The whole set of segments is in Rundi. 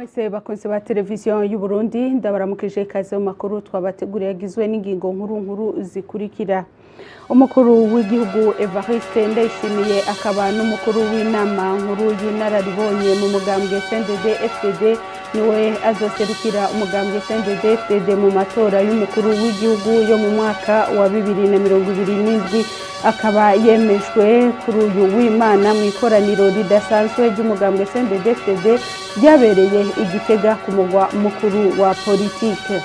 Mwese bakunze ba televiziyo y'u Burundi ndabaramukije ikaze mu makuru twabateguriye yagizwe n'ingingo nkuru zikurikira. Umukuru w'igihugu Evariste Ndayishimiye akaba n'umukuru w'inama nkuru y'inararibonye mu mugambwe CNDD-FDD niwe azoserukira umugambwe CNDD-FDD mu matora y'umukuru w'igihugu yo mu mwaka wa 2027 akaba yemejwe kuri uyu w'Imana mu ikoraniro ridasanzwe ry'umugambwe CNDD-FDD ryabereye igitega ku mugwa mukuru wa politike.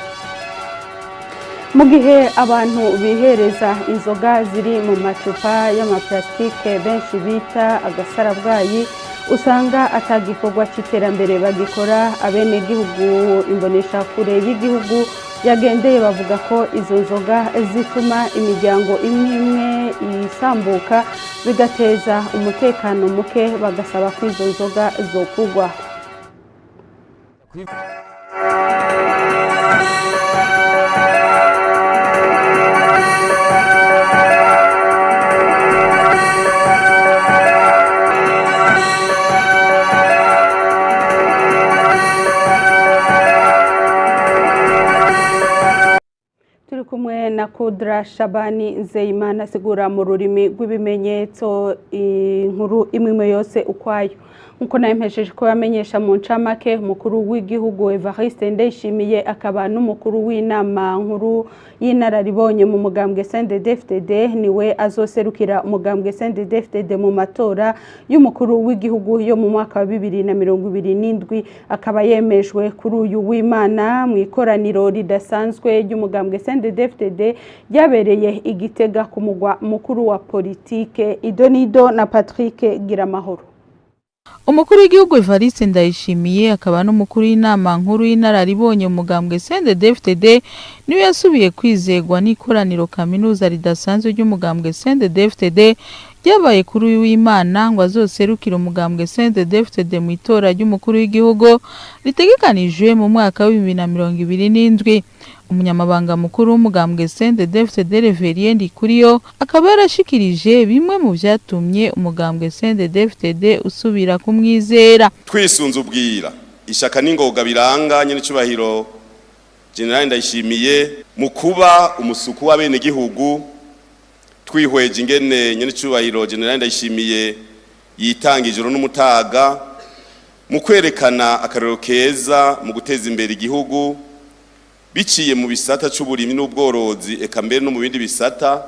Mu gihe abantu bihereza inzoga ziri mu macupa y'amaplastike benshi bita agasarabwayi usanga atagikorwa cy'iterambere bagikora abenegihugu imbonesha kure y'igihugu yagendeye bavuga ko izo nzoga zituma imiryango imwe isambuka bigateza umutekano muke bagasaba ko izo nzoga zokugwa. Kumwe na Kudra Shabani Nzeyimana asigura mu rurimi rw'ibimenyetso inkuru imwe yose ukwayo. Nkuko nayimesheje ko yamenyesha mu ncamake umukuru w'igihugu Evariste Ndayishimiye akaba n'umukuru w'inama nkuru y'inararibonye mu mugambwe CNDD-FDD niwe azoserukira umugambwe CNDD-FDD mu matora y'umukuru w'igihugu yo mu mwaka wa 2027 akaba yemejwe kuri uyu w'Imana mu ikoraniro ridasanzwe ry'umugambwe CNDD-FDD ryabereye igitega ku mugwa mukuru wa politike. Idonido na Patrick Giramahoro. Umukuru w'igihugu Evariste Ndayishimiye akaba n'umukuru w'inama nkuru y'inararibonye mu mugambwe CNDD-FDD niwe yasubiye kwizegwa n'ikoraniro kaminuza ridasanzwe ry'umugambwe CNDD-FDD ryabaye kuri uyu w'Imana ngo azoserukira umugambwe CNDD-FDD mu itora ry'umukuru w'igihugu ritegekanijwe mu mwaka wa 2027. Umunyamabanga mukuru w'umugambwe CNDD-FDD Reverien Ndikuriyo akaba yarashikirije bimwe mu vyatumye umugambwe CNDD-FDD usubira kumwizera. Twisunze ubwira ishaka n'ingoga biranga nyene cyubahiro General Ndayishimiye mu kuba umusuku w'abene gihugu twihweje ingene nyene cyubahiro General Ndayishimiye yitanga ijoro n'umutaga mu kwerekana akarero keza mu guteza imbere igihugu biciye mu bisata c'uburimyi n'ubworozi eka mbere no mu bindi bisata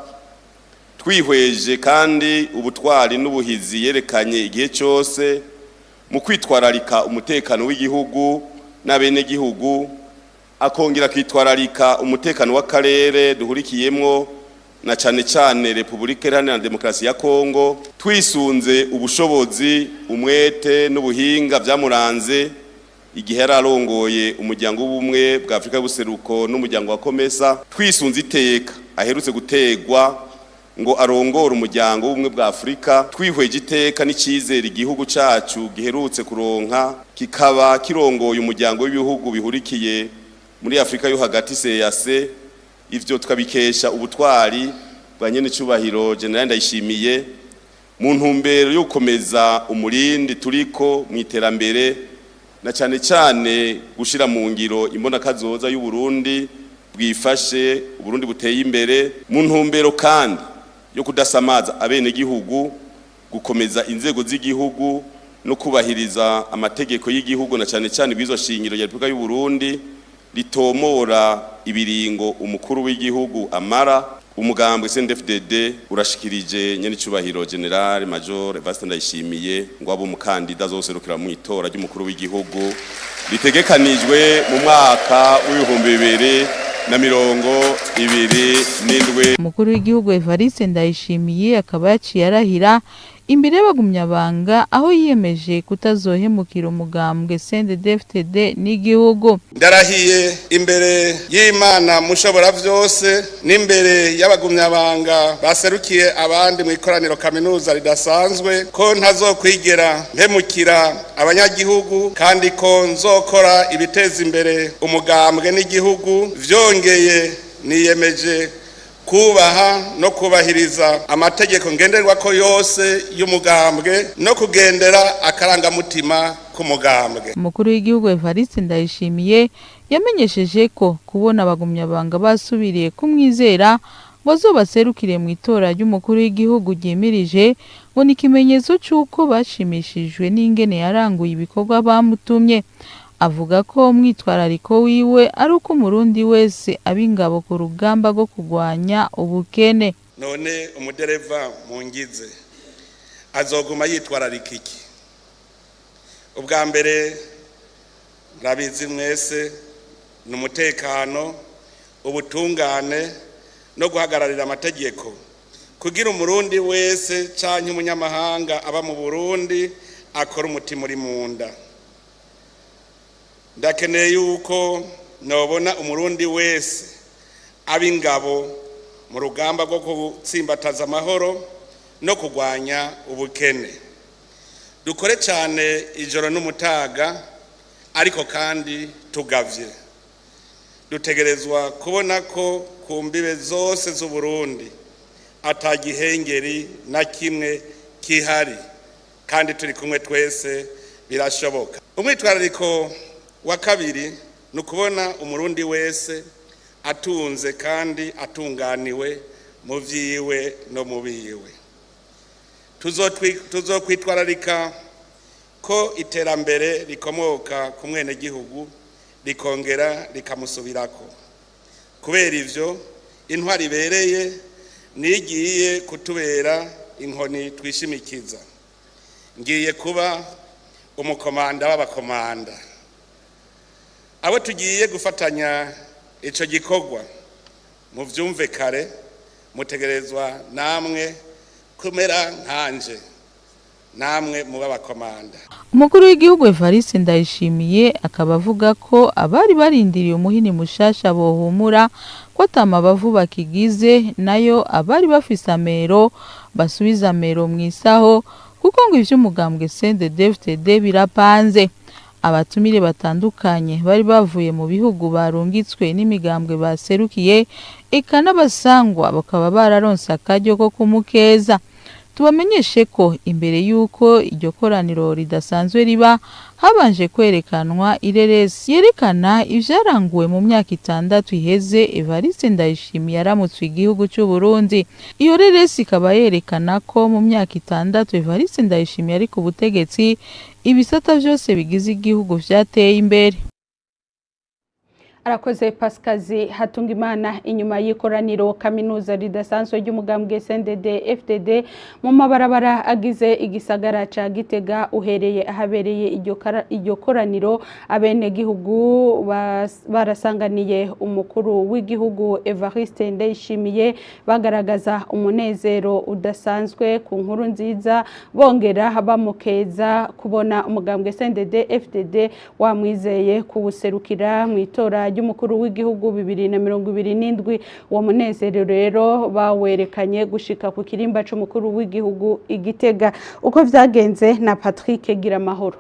twihweje kandi ubutwari n'ubuhizi yerekanye igihe cyose mu kwitwararika umutekano w'igihugu n'abene gihugu akongera kwitwararika umutekano w'akarere duhurikiyemwo na cane Republika Iharanira Demokarasi ya Kongo twisunze ubushobozi umwete n'ubuhinga byamuranze igihe yararongoye umuryango w'ubumwe bwa Afrika y'Ubuseruko n'umuryango wa Komesa twisunze iteka aherutse gutegwa ngo arongore umuryango w'ubumwe bwa Afrika twihweje iteka n'icizere igihugu cacu giherutse kuronka kikaba kirongoye umuryango w'ibihugu bihurikiye muri Afrika yo hagati CEEAC. Ivyo twabikesha ubutwari bwa nyene cyubahiro General Ndayishimiye mu ntumbero yo gukomeza umurindi turiko mu iterambere na cane gushira mu ngiro imbona kazoza y'u Burundi bwifashe Burundi buteye imbere mu ntumbero kandi yo kudasamaza abene gihugu gukomeza inzego z'igihugu no kubahiriza amategeko y'igihugu na cane bizo shingiro ya Republika y'u Burundi ritomora ibiringo umukuru w'igihugu amara. Umugambwe CNDD-FDD urashikirije nyene cyubahiro General Major Evariste Ndayishimiye ngo abo umukandida azoserukira mu itora ry'umukuru w'igihugu ritegekanijwe mu mwaka w'2027. Umukuru w'igihugu Evariste Ndayishimiye akaba yaciye arahira imbere y'abagumyabanga aho yiyemeje kutazohemukira umugambwe CNDD-FDD n'igihugu. Ndarahiye imbere y'Imana mushobora vyose n'imbere y'abagumyabanga baserukiye abandi mu ikoraniro kaminuza ridasanzwe ko ntazokwigera mpemukira abanyagihugu kandi ko nzokora ibiteza imbere umugambwe n'igihugu. Vyongeye niyemeje kubaha no kubahiriza amategeko ngenderwako yose y'umugambwe no kugendera akarangamutima k'umugambwe. Umukuru w'igihugu Evariste Ndayishimiye yamenyesheje ko kubona abagumyabanga basubiriye kumwizera ngo azobaserukire mu itora ry'umukuru w'igihugu ryimirije ngo ni ikimenyetso cy'uko bashimishijwe n'ingene yaranguye ibikorwa bamutumye. Avuga ko umwitwarariko wiwe ari uko umurundi wese abingabo ku rugamba rwo kurwanya ubukene. None umudereva mu ngize azoguma yitwararika iki? Ubwa mbere murabizi mwese ni umutekano, ubutungane no guhagararira amategeko kugira umurundi wese canke umunyamahanga aba mu Burundi akora umutima uri munda. Ndakeneye yuko nobona umurundi wese abingabo mu rugamba rwo gutsimbataza amahoro no kurwanya ubukene. Dukore cyane ijoro n'umutaga ariko kandi tugavye. Dutegerezwa kubona ko ku mbibe zose z'u Burundi atagihengeri na kimwe kihari kandi turi kumwe twese birashoboka. Umwitwarariko wa kabiri ni ukubona umurundi wese atunze kandi atunganiwe mu vyiwe no mu biwe. Tuzokwitwararika ko iterambere rikomoka ku mwenegihugu rikongera rikamusubirako. Kubera ivyo intwari ibereye nigiye kutubera inkoni twishimikiza. Ngiye kuba umukomanda w'abakomanda. Abo tugiye gufatanya ico gikorwa mu vyumve kare mutegerezwa namwe kumera nkanje, namwe mu babakomanda. Umukuru w'igihugu Evariste Ndayishimiye akaba avuga ko abari barindiriye umuhini mushasha bohumura ko atamabavu bakigize, nayo abari bafise amero basubiza amero mwisaho kuko ngo ivy'umugambwe CNDD-FDD birapanze. Abatumire batandukanye bari bavuye mu bihugu barungitswe n'imigambwe baserukiye, eka n'abasangwa bakaba bararonse akaryo ko kumukeza. Tubamenyeshe ko imbere yuko iryo koraniro ridasanzwe riba habanje kwerekanwa ireresi yerekana ivyaranguwe mu myaka 6 iheze Evariste Ndayishimiye yaramutswe igihugu cy'u Burundi. Iyo reresi ikaba yerekana ko mu myaka 6 Evariste Ndayishimiye ari ku butegetsi ibisata byose bigize igihugu vyateye imbere. Arakoze Pascazi Hatungimana. Inyuma y'ikoraniro kaminuza ridasanzwe ry'umugambwe CNDD-FDD mu mabarabara agize igisagara ca Gitega uhereye ahabereye iryo koraniro, abene gihugu barasanganiye umukuru w'igihugu Evariste Ndayishimiye bagaragaza umunezero udasanzwe ku nkuru nziza, bongera bamukeza kubona umugambwe CNDD-FDD wamwizeye kuwuserukira mu itora y'umukuru w'igihugu 2027. Uwo munezero rero bawerekanye gushika ku kirimba c'umukuru w'igihugu Igitega. Uko vyagenze na Patrick Giramahoro.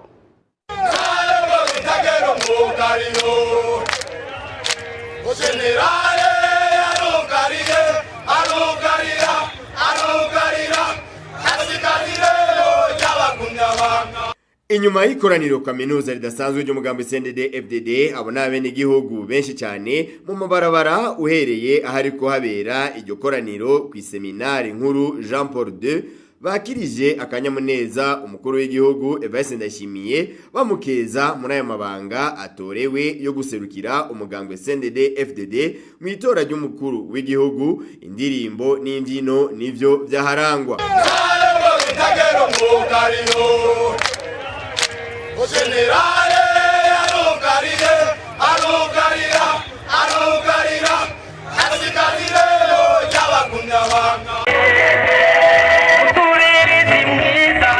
Inyuma y'ikoraniro kaminuza ridasanzwe ry'umugambwe CNDD-FDD abona abene igihugu benshi cyane mu mabarabara uhereye ahariko habera iryo koraniro ku seminari nkuru Jean Paul II bakirije akanyamuneza umukuru w'igihugu Evariste Ndayishimiye bamukeza muri aya mabanga atorewe yo guserukira umugambwe CNDD-FDD mu itora ry'umukuru w'igihugu. Indirimbo n'imbyino nivyo byaharangwa. Generale arugarira asikatire y'abakunyabanga uturirizi mwiza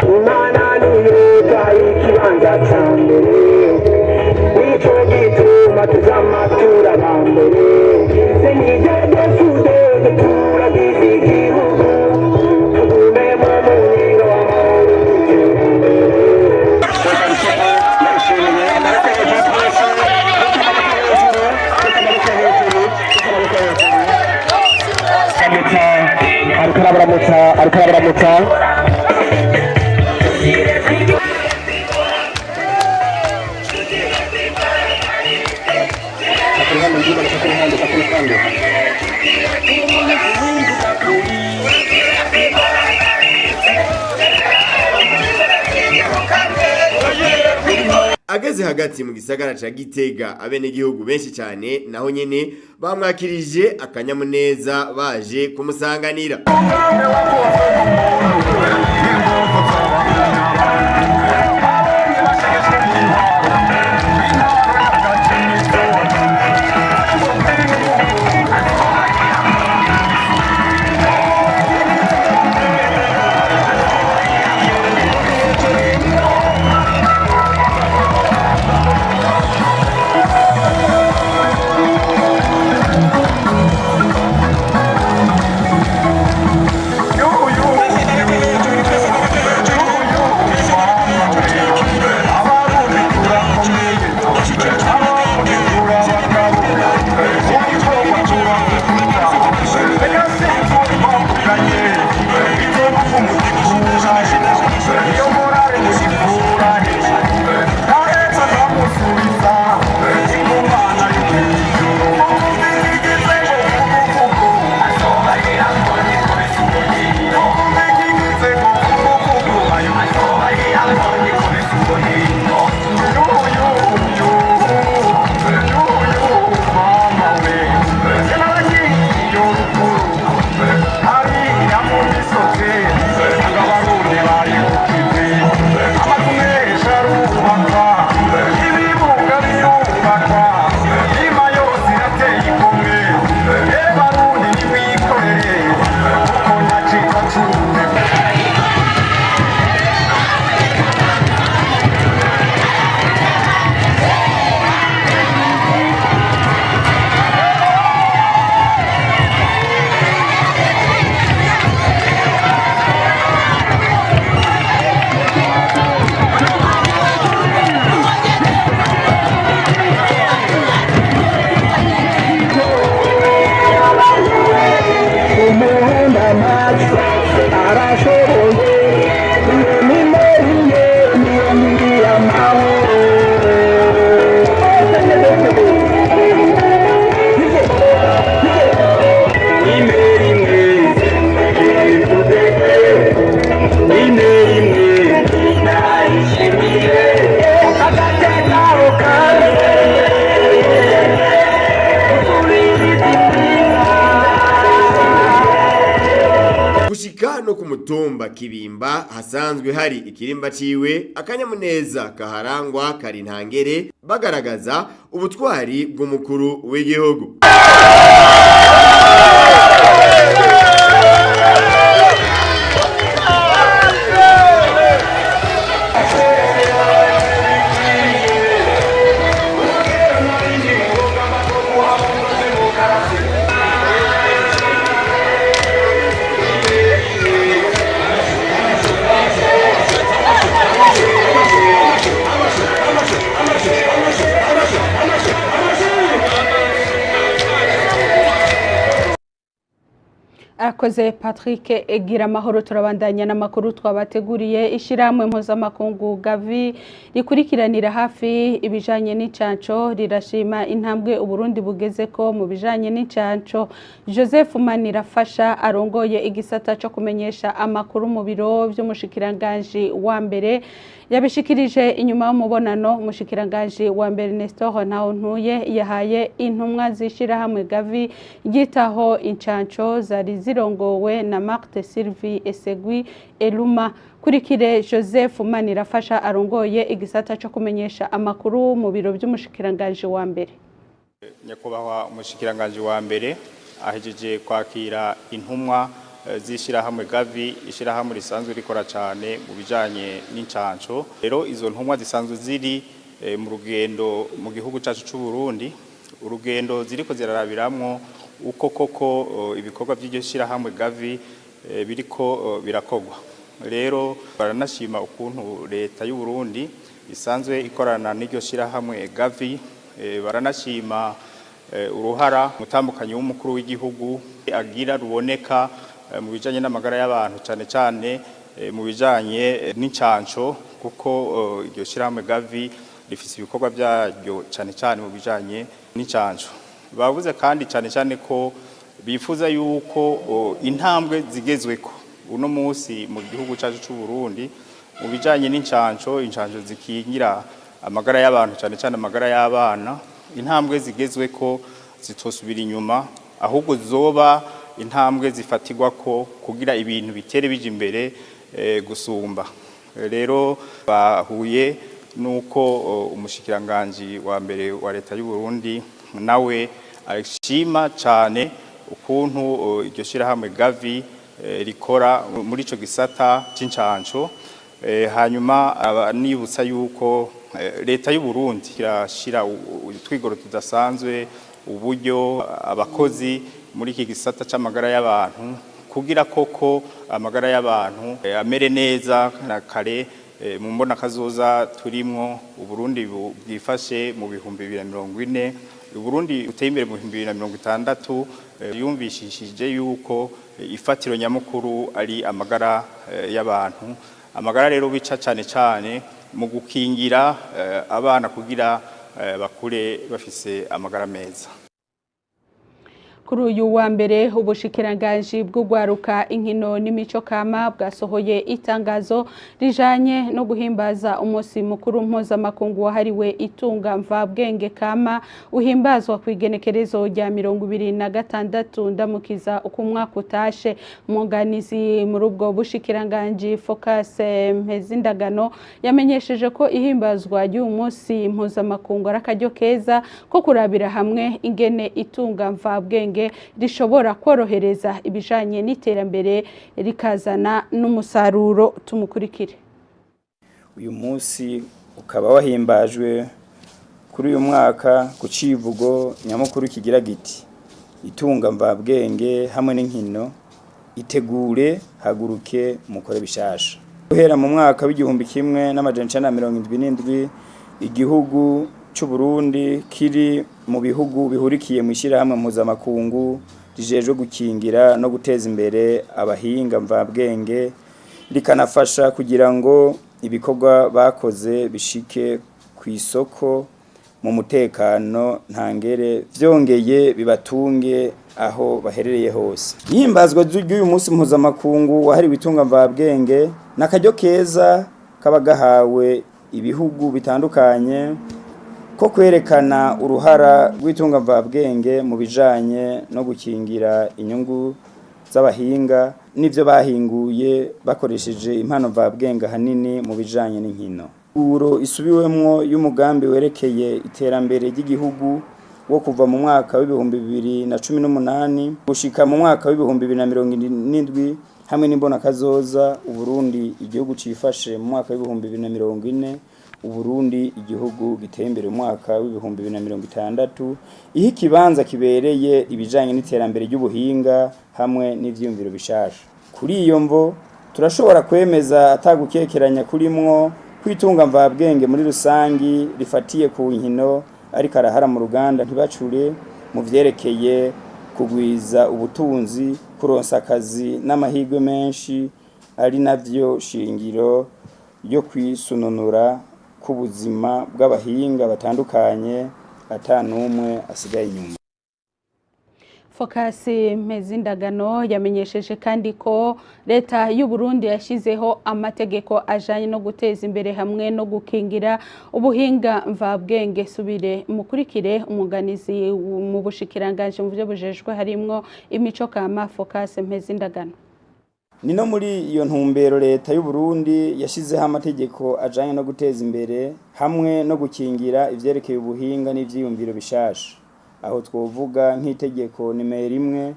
Imana ni arabaramutsa ageze hagati mu gisagara ca Gitega abenegihugu benshi cyane naho nyene bamwakirije akanyamuneza baje kumusanganira. No ku mutumba Kibimba hasanzwe hari ikirimba ciwe akanyamuneza kaharangwa kari ntangere bagaragaza ubutwari bw'umukuru w'igihugu. Akoze Patrick Egira Mahoro. Turabandanya n'amakuru twabateguriye. Ishiramwe mpuzamakungu Gavi rikurikiranira hafi ibijanye n'icanco rirashima intambwe Uburundi bugeze ko mu bijanye n'icanco. Joseph Manirafasha arongoye igisata cyo kumenyesha amakuru mu biro by'umushikiranganje wa mbere yabishikirije inyuma y'umubonano umushikiranganje wa mbere Nestor Ntawuntuye yahaye intumwa zishira hamwe Gavi gitaho incanco zari zirongowe na Marthe Sylvie Esegui Eluma. Kurikire Joseph Manirafasha arongoye igisata cyo kumenyesha amakuru mu biro by'umushikiranganje wa mbere. Nyakubahwa umushikiranganje wa mbere ahejeje kwakira intumwa zishira hamwe Gavi, ishira hamwe risanzwe rikora cyane mu bijanye n'incanco. Rero izo ntumwa zisanzwe ziri mu rugendo mu gihugu cyacu cy'u Burundi, urugendo ziriko zirarabiramwo uko koko ibikorwa by'iryo shira hamwe Gavi biriko birakogwa. Rero baranashima ukuntu leta y'u Burundi isanzwe ikorana n'iryo shira hamwe Gavi, baranashima uruhara mutambukanyi w'umukuru w'igihugu agira ruboneka mu bijanye n'amagara y'abantu cyane cyane mu bijanye n'incanco kuko iryo shirahamwe Gavi rifise ibikorwa byaryo cyane cyane mu bijanye n'incanco. Bavuze kandi cyane cyane ko bifuza yuko intambwe zigezweko uno munsi mu gihugu cyacu cy'u Burundi mu bijanye n'incanco zikingira amagara y'abantu cyane cyane amagara y'abana, intambwe zigezweko zitosubira inyuma ahubwo zoba intambwe zifatirwa ko kugira ibintu bitere bije imbere gusumba. Rero bahuye nuko umushikiranganje wa mbere wa leta y'u Burundi nawe arishima cyane ukuntu iryo shirahamwe Gavi rikora muri ico gisata c'incanco. Hanyuma nibutsa yuko leta y'u Burundi irashira utwigoro tudasanzwe uburyo abakozi muri iki gisata c'amagara y'abantu kugira koko amagara y'abantu amere neza na kare mu mbona kazoza turimwo Uburundi bwifashe mu bihumbi 2040 Uburundi uteye imbere mu 2060 yumvishishije yuko ifatiro nyamukuru ari amagara y'abantu. Amagara rero bica cyane cyane mu gukingira abana kugira bakure bafise amagara meza. Kuri uyu wa mbere ubushikiranganje bw'ugwaruka inkino n'imico kama bwasohoye itangazo rijanye no guhimbaza umunsi mukuru mpuzamakungu wahariwe itunga mvabwenge kama uhimbazwa ku igenekerezo rya 2026 ndamukiza uko umwaka utashe. Umwunganizi muri ubwo bushikiranganje Focus Mpezindagano yamenyesheje ko ihimbazwa ry'uyu munsi mpuzamakungu arakaryo keza ko kurabira hamwe ingene itunga mvabwenge rishobora korohereza ibijanye n'iterambere rikazana n'umusaruro. Tumukurikire. Uyu munsi ukaba wahimbajwe kuri uyu mwaka ku civugo nyamukuru kigira giti itunga mvabwenge hamwe n'inkino itegure haguruke mukore bishasha. Guhera mu mwaka w'igihumbi kimwe n'amajana 1977 igihugu c'u Burundi kiri mu bihugu bihurikiye mu ishirahamwe mpuzamakungu rijejwe gukingira no guteza imbere abahinga mvabwenge rikanafasha kugira ngo ibikorwa bakoze bishike ku isoko mu mutekano ntangere vyongeye bibatunge aho baherereye hose. Ihimbazwa ry'uyu munsi mpuzamakungu wahariwe itunga mvabwenge n'akaryo keza kabagahawe ibihugu bitandukanye ko kwerekana uruhara rw'itunga mvabwenge mu bijanye no gukingira inyungu z'abahinga n'ivyo bahinguye bakoresheje impano mvabwenge hanini mu bijanye n'inkino. Uro isubiwemwo y'umugambi werekeye iterambere ry'igihugu wo kuva mu mwaka w'ibihumbi 2018 gushika mu mwaka w'ibihumbi 2027 hamwe n'imbona kazoza Uburundi igihugu cifashe mu mwaka w'ibihumbi 2040 Uburundi igihugu giteye imbere mu mwaka w'ibihumbi 2060 ihe kibanza kibereye ibijanye n'iterambere ry'ubuhinga hamwe n'ivyumviro bishasha. Kuri iyo mvo turashobora kwemeza atagukekeranya kurimwo kwitunga mvabwenge muri rusangi rifatiye ku nkino ariko arahara mu ruganda ntibacure mu vyerekeye kugwiza ubutunzi kuronsa akazi n'amahirwe menshi ari navyo shingiro ryo kwisununura ku buzima bw'abahinga batandukanye atanumwe asigaye inyuma. Focus Mpezindagano yamenyesheje kandi ko leta y'u Burundi yashizeho amategeko ajanye no guteza imbere hamwe no gukingira ubuhinga mvabwenge. Subire mukurikire umwunganizi mu bushikiranganje mu byo bujejwe harimwo imico kama Focus Mpezindagano. Nino muri iyo ntumbero leta y'u Burundi yashizeho amategeko ajanye no guteza imbere hamwe no gukingira ivyerekeye ubuhinga n'ivyiyumviro bishasha. Aho twovuga nk'itegeko nimero 1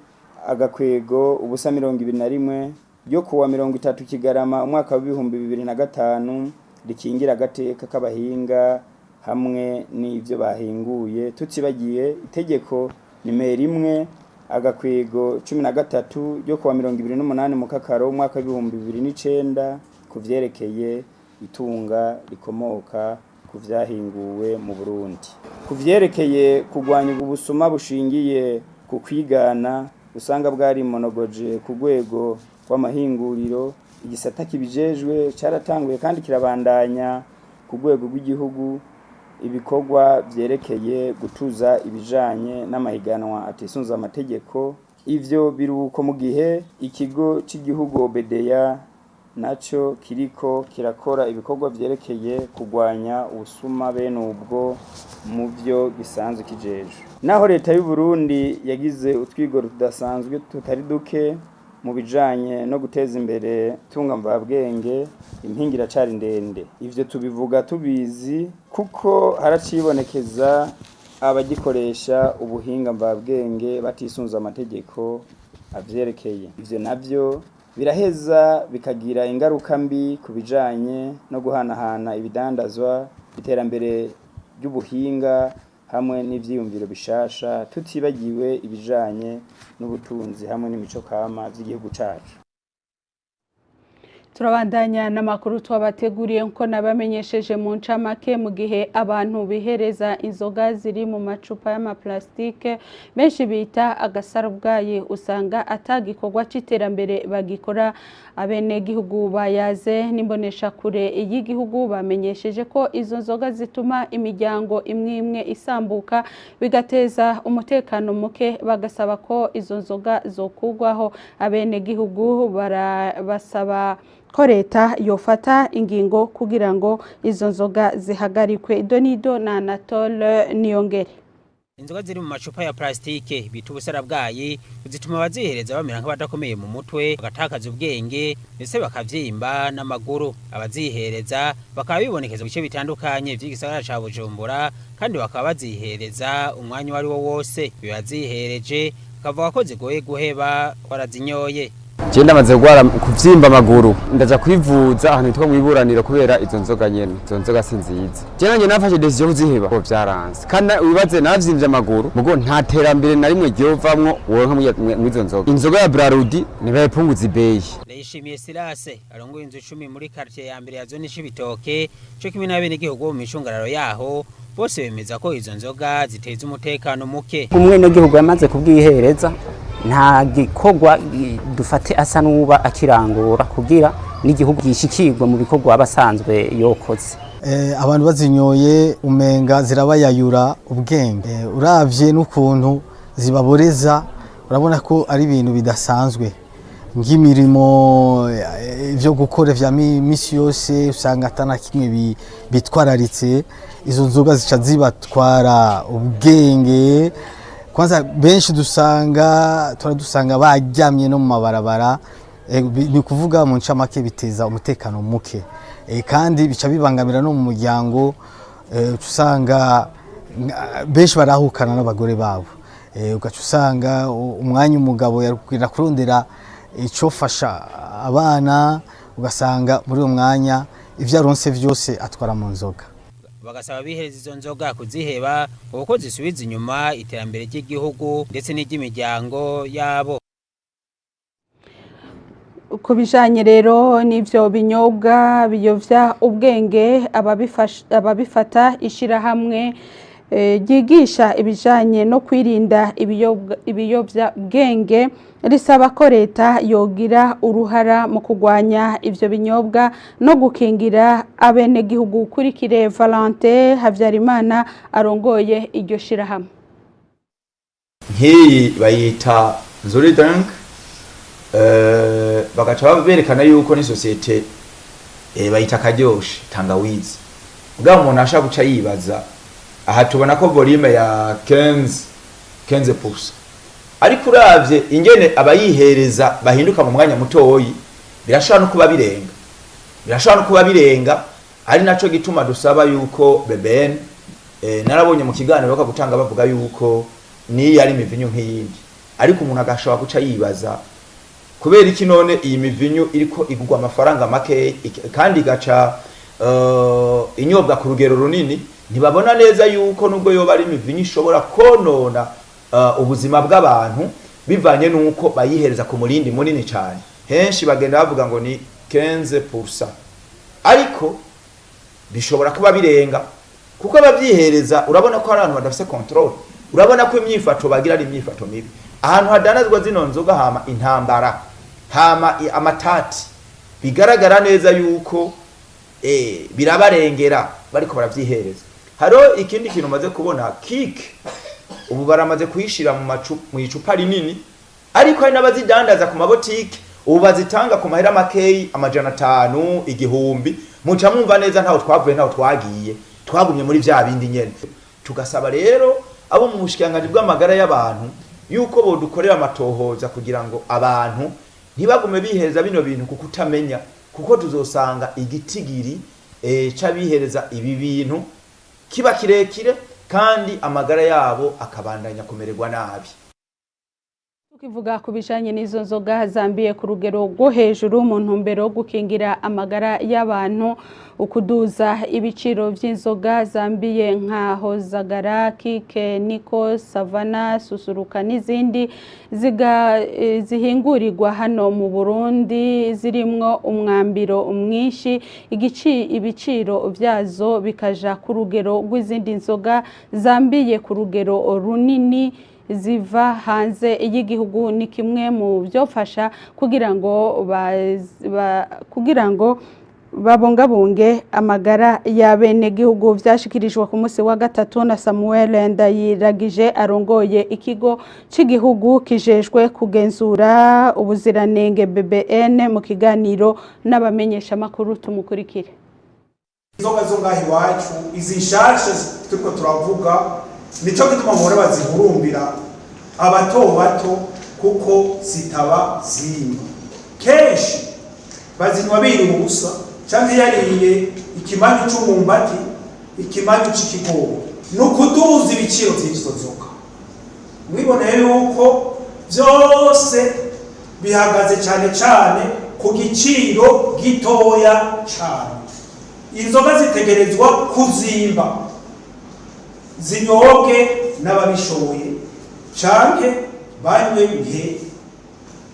agakwego ubusa 21 ryo kuwa 30 Kigarama umwaka wa 2005 rikingira agateka k'abahinga hamwe n'ivyo bahinguye. Tutsibagiye itegeko nimero 1 agakwego 13 ryo kuwa 28 mu kakaro umwaka wa 2009 kuvyerekeye itunga rikomoka kuvyahinguwe mu Burundi. Kuvyerekeye kugwanya ubusuma bushingiye ku kwigana usanga bwari monogoje ku rwego rw'amahinguriro. Igisata kibijejwe cyaratanguye kandi kirabandanya ku rwego rw'igihugu ibikorwa vyerekeye gutuza ibijanye n'amahiganwa atisunza amategeko. Ivyo biruko mu gihe ikigo cy'igihugu Obedeya naco kiriko kirakora ibikorwa vyerekeye kugwanya ubusuma bene ubwo mu byo gisanzwe kijeje. Naho leta y'u Burundi yagize utwigoro tudasanzwe tutari duke mu bijanye no guteza imbere tunga mvabwenge, impingira cari ndende. Ivyo tubivuga tubizi kuko haracibonekeza abagikoresha ubuhinga mvabwenge batisunza amategeko avyerekeye. Ivyo navyo biraheza bikagira ingaruka mbi ku bijanye no guhanahana ibidandazwa, iterambere ry'ubuhinga hamwe n'ivyiyumviro bishasha, tutibagiwe ibijanye n'ubutunzi hamwe n'imico kama by'igihugu cacu. Turabandanya n'amakuru twabateguriye nko nabamenyesheje mu ncamake. Mu gihe abantu bihereza inzoga ziri mu macupa y'amaplastike benshi bita agasarubwayi, usanga atagikorwa c'iterambere bagikora. Abene gihugu bayaze n'imbonesha kure y'igihugu bamenyesheje ko izo nzoga zituma imiryango imwe isambuka bigateza umutekano muke, bagasaba ko izo nzoga zokugwaho. Abene gihugu barabasaba ko leta yofata ingingo kugira ngo izo nzoga zihagarikwe. Donido na Anatole Niyongere. Inzoga ziri mu macupa ya plastike bita ubusarabwayi zituma abazihereza bamera nk'abadakomeye mu mutwe, bagatakaza ubwenge ndetse bakavyimba n'amaguru. Abazihereza bakaba bibonekeza mu bice bitandukanye by'igisagara ca Bujumbura, kandi bakaba bazihereza umwanya wari wo wose. Bibazihereje kavuga ko zigoye guheba warazinyoye. Je ndamaze gwara kuvyimba amaguru, ndaja kwivuza ahantu hitwa mu iburaniro kubera izo nzoga nyene. Izo nzoga sinziza. Je nanje nafashe decision kuziheba ko vyaranze. Kandi wibaze navyimbye amaguru, mugo nta terambere na rimwe ryovamwo woronka mu izo nzoga. Inzoga ya Brarudi nibayipunguza ibeyi. Ndayishimiye Silase arongoye inzu 10 muri quartier ya mbere ya zone Cibitoke, cyo kimwe n'abene gihugu mu micungararo yaho, bose bemeza ko izo nzoga ziteza umutekano muke. Umwene gihugu yamaze kubwihereza nta gikorwa dufate asa n'uba akirangura kugira n'igihugu gishikirwa mu bikorwa abasanzwe yokoze. Abantu bazinyoye umenga zirabayayura ubwenge, uravye n'ukuntu zibaboreza urabona ko ari ibintu bidasanzwe. Ng'imirimo byo gukora vya misi yose usanga atana kimwe bitwararitse, izo nzoga zica zibatwara ubwenge. Kwanza benshi dusanga bajyamye no mu mabarabara, ni kuvuga mu ncamake biteza umutekano muke, kandi bica bibangamira no mu muryango. Usanga benshi barahukana n'abagore babo, ugaca usanga umwanya umugabo yakwira kurondera icofasha abana, ugasanga muri uwo mwanya ivyo aronse vyose atwara mu nzoga. Bagasaba bihereza izo nzoga kuziheba uko zisubiza inyuma iterambere ry'igihugu ndetse n'iry'imiryango yabo. Ku bijanye rero n'ivyo binyobwa biyovya ubwenge, ababifata ishirahamwe ryigisha ibijanye no kwirinda ibiyovya bwenge risaba ko leta yogira uruhara mu kugwanya ivyo binyobwa no gukingira abene gihugu. Kurikire Valente Havyarimana arongoye iryo shirahamwe. Nk'iyi bayita Zolidank, bagaca berekana yuko ni societe bayita karyoshe tangawizi. Ubwo umuntu ashaka guca yibaza, aha tubona ko volume ya 15%, ariko uravye ingene abayihereza bahinduka mu mwanya mutoyi, birashobora no kuba birenga, ari naco gituma dusaba yuko BBN narabonye mu kiganiro bakagutanga bavuga yuko ni yari imivinyu nk'iyindi, ariko umuntu agashobora guca yibaza kubera iki none iyi mivinyu iriko igugwa amafaranga make kandi gaca inyobwa ku rugero runini. Ntibabona neza yuko nubwo yoba ari imivinyu ishobora konona ubuzima bw'abantu bivanye nuko bayihereza ku murindi munini cyane. Henshi bagenda bavuga ngo ni 15%, ariko bishobora kuba birenga kuko abavyihereza urabona ko abantu badafise control. Urabona ko imyifato bagira ari imyifato mibi. ahantu hadanazwa zino nzoga hama intambara hama amatati bigaragara neza yuko birabarengera bariko baravyihereza. Haro ikindi kintu maze kubona kike ubu baramaze kuyishira mu icupa rinini, ariko hari n'abazidandaza ku mabotike ubu bazitanga ku mahera makeyi 500 igihumbi. Muca mwumva neza ntaho twavuye ntaho twagiye, twagumye muri vya bindi nyene. Tugasaba rero abo mu bushikanganje bw'amagara y'abantu yuko bodukorera amatohoza kugira ngo abantu ntibagume bihereza bino bintu kuko utamenya, kuko tuzosanga igitigiri c'abihereza ibi bintu kiba kirekire kandi amagara yabo akabandanya kumererwa nabi. Tukivuga ku bijanye n'izo nzoga zambiye ku rugero rwo hejuru mu ntumbero gukingira amagara y'abantu, ukuduza ibiciro vy'inzoga zambiye nka Hozagara, Kike, Niko, Savana, Susuruka n'izindi zihingurirwa hano mu Burundi zirimwo umwambiro mwinshi, ibiciro vyazo bikaja ku rugero rw'izindi nzoga zambiye ku rugero runini ziva hanze y'igihugu. Ni kimwe mu byofasha kugira ngo babungabunge amagara y'abenegihugu. Vyashikirijwe ku munsi wa gatatu na Samuel Ndayiragije arongoye ikigo c'igihugu kijejwe kugenzura ubuziranenge BBN mu kiganiro n'abamenyesha makuru. Tumukurikire. Inzoga zo ngahi wacu izishashe turiko turavuga nico gituma muhora bazihurumbira abato kuko zitaba zimba. Kenshi bazinywa biri ubusa canke yariye ikimanyu c'umumbati, ikimanyu c'ikigori, nukuduza ibiciro vy'izo nzoga. Mwiboneye yuko vyose bihagaze cane ku giciro gitoya cane. Inzoga zitegerezwa kuzimba, zinyobwe n'ababishoboye canke banywe nke,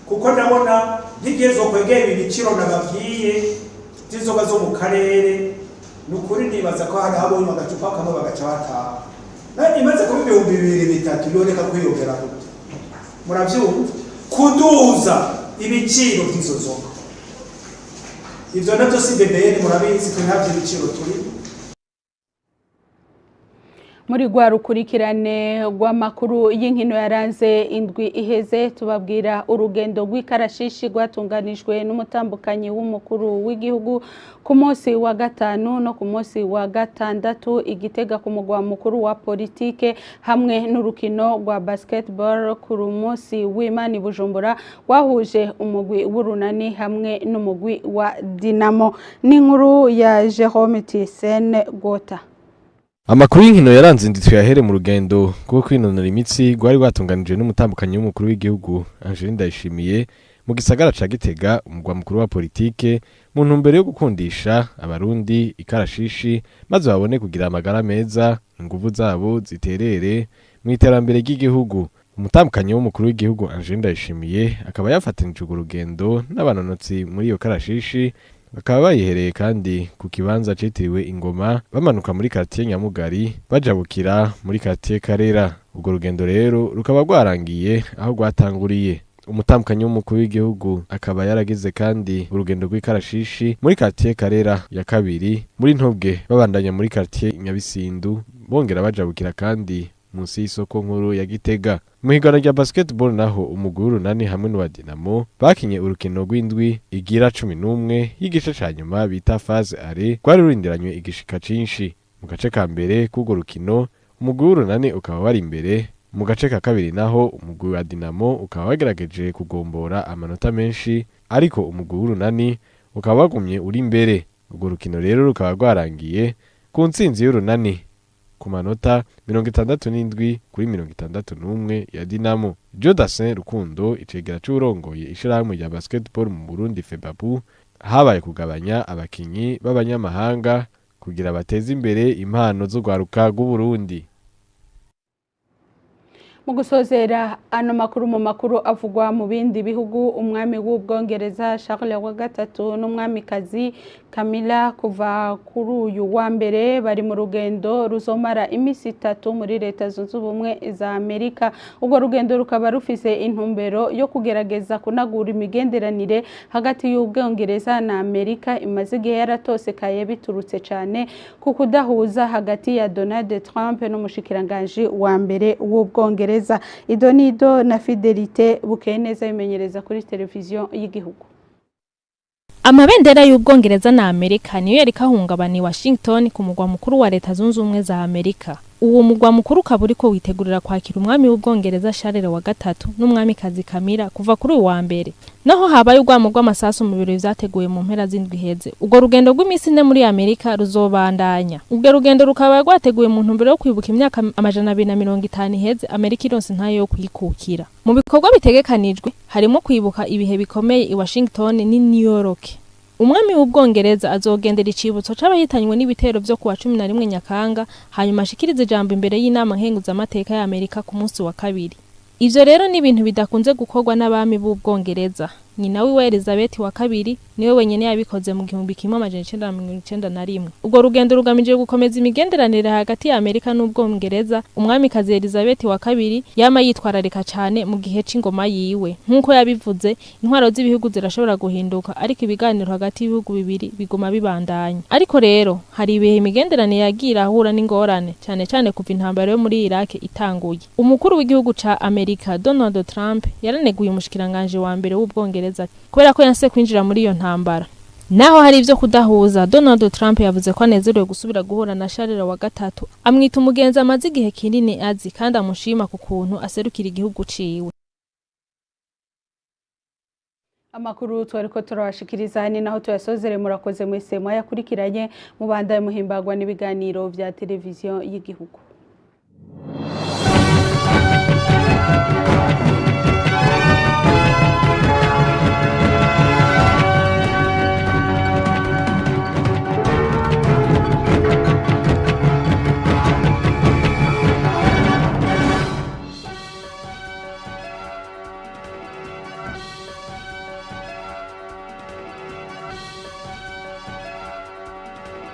kuko ndabona ntigezo kwegera ibiciro nababwiye by'inzoga zo mu karere. Nukuri nibaza ko hari abonye agacupa kamwe bagaca bataha, nani imaze kuba 2003 biboneka kwiyongera gute. Muravyumva kuduza ibiciro by'izo nzoga, ivyo navyo si BBN murabizi ko ntavyo ibiciro turi muri rwa rukurikirane rw'amakuru y'inkino yaranze indwi iheze. Tubabwira urugendo rw'ikarashishi rwatunganijwe n'umutambukanyi w'umukuru w'igihugu ku munsi wa gatanu no ku munsi wa gatandatu Igitega ku mugwa mukuru wa politike, hamwe n'urukino rwa basketball ku munsi w'Imana i Bujumbura wahuje umugwi w'Urunani hamwe n'umugwi wa Dinamo. N'inkuru ya Jerome Thyssen Gota. Amakuru y'inkino yaranze inditwe yahere mu rugendo rwo kwinonora imitsi rwari rwatunganije n'umutambukanyi w'umukuru w'igihugu Angeline Ndayishimiye mu gisagara ca Gitega umugwa mukuru wa politike, mu ntumbero yo gukundisha abarundi ikarashishi maze babone kugira amagara meza, inguvu zabo ziterere mu iterambere ry'igihugu. Umutambukanyi w'umukuru w'igihugu Angeline Ndayishimiye akaba yafatanije urugendo n'abanonotsi muri iyo karashishi, bakaba bayihereye kandi ku kibanza citiriwe Ingoma bamanuka muri quartier Nyamugari bajabukira muri quartier Karera. Ubwo rugendo rero rukaba rwarangiye aho rwatanguriye. Umutambukanyi w'umukuru w'igihugu akaba yaragize kandi urugendo rw'ikarashishi muri quartier Karera ya kabiri, muri Ntobwe babandanya muri quartier Nyabisindu bongera bajabukira kandi munsi y'isoko nkuru ya Gitega. Mu higanwa rya basketball naho umugwi w'Urunani hamwe n'uwa Dinamo bakinye urukino rw'indwi igira 11 y'igice ca nyuma bita phase are, rwari rurindiranywe igishika cinshi. Mu gace ka mbere k'urwo rukino umugwi w'Urunani ukaba wari imbere, mu gace ka kabiri naho umugwi wa Dinamo ukaba wagerageje kugombora amanota menshi, ariko umugwi w'Urunani ukaba wagumye uri imbere. Urwo rukino rero rukaba rwarangiye ku ntsinzi y'Urunani ku manota 67-61 ya Dinamo. Jodasin Rukundo icegera c'urongoye ishirahamwe rya basketball mu Burundi FEBABU, habaye kugabanya abakinyi b'abanyamahanga kugira bateze imbere impano zo gwaruka rw'u Burundi. mu gusozera ano makuru mu makuru avugwa mu bindi bihugu umwami w'ubwongereza Charles wa gatatu n'umwamikazi Camilla kuva kuri uyu wa mbere bari mu rugendo ruzomara imisi 3 muri leta zunze ubumwe za Amerika. Ubwo rugendo rukaba rufise intumbero yo kugerageza kunagura imigenderanire hagati y'ubwongereza na Amerika imaze igihe yaratosekaye biturutse cyane ku kudahuza hagati ya Donald Trump n'umushikiranganje wa mbere w'ubwongereza. Idonido na Fidelite Bukeneza bimenyereza kuri televiziyo y'igihugu. Amabendera y'ubwongereza na Amerika niyo yari kahungabani Washington ku mugwa mukuru wa leta zunze ubumwe za Amerika. Uwo mugwa mukuru kaburi ko witegurira kwakira umwami w'ubwongereza Charles wa gatatu n'umwamikazi Camilla kuva kuri uwa mbere. Naho habaye urwamo rw'amasasu mu birori vyateguye mu mpera z'indwi heze. Ubwo rugendo rw'imisi 4 muri Amerika ruzobandanya. Ubwo rugendo rukaba rwateguye mu ntumbero yo kwibuka imyaka 250 heze Amerika ironse ntayo yo kwikukira. Mu bikorwa bitegekanijwe harimo kwibuka ibihe bikomeye i Washington ni New York. Umwami w'ubwongereza azogendera icibutso c'abahitanywe n'ibitero vyo kuwa 11 Nyakanga hanyuma ashikirize ijambo imbere y'inama nkenguza amateka ya Amerika ku munsi wa kabiri. Ivyo rero ni ibintu bidakunze gukorwa n'abami b'ubwongereza. Nyina wiwe Elizabeth wa kabiri niwe wenyene yabikoze mu 1991. Ubwo rugendo rugamije gukomeza imigenderanire hagati ya Amerika n'ubwongereza. Umwamikazi Elizabeth wa kabiri yama yitwararika cyane mu gihe c'ingoma yiwe. Nkuko yabivuze, intwaro z'ibihugu zirashobora guhinduka ariko ibiganiro hagati y'ibihugu bibiri biguma bibandanya. Ariko rero hari ibihe imigenderanire yagira ahura n'ingorane cyane cyane kuva intambara yo muri Iraq itanguye. Umukuru w'igihugu ca Amerika Donald Trump yaraneguye umushikiranganje wa mbere w'ubwongereza kubera ko yanse kwinjira muri iyo ntambara. Naho hari ivyo kudahuza, Donald Trump yavuze ko anezerewe gusubira guhura na Charles wa gatatu, amwita umugenzi amaze igihe kinini azi kandi amushima ku kuntu aserukira igihugu ciwe. Amakuru twariko turabashikiriza ni naho tuyasozere. Murakoze mwese mwayakurikiranye, mubandaye muhimbagwa n'ibiganiro vya televiziyo y'igihugu.